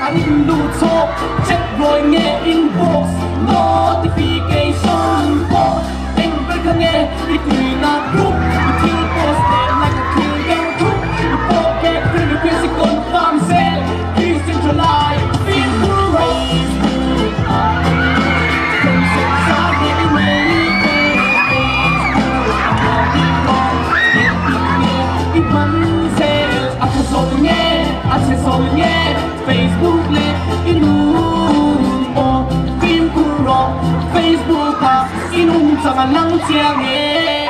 anh lưu thô check rồi nghe inbox notification box anh vẫn không nghe đi tùy là group thì post để lại cả khi em thúc forget từ được quyền sinh con farm sale decentralized Facebook không sẽ xa để anh mấy ít bắn xe à thật rồi nghe Facebook lên inum phim cũ rồi Facebook à inum chẳng là lăng chia nghe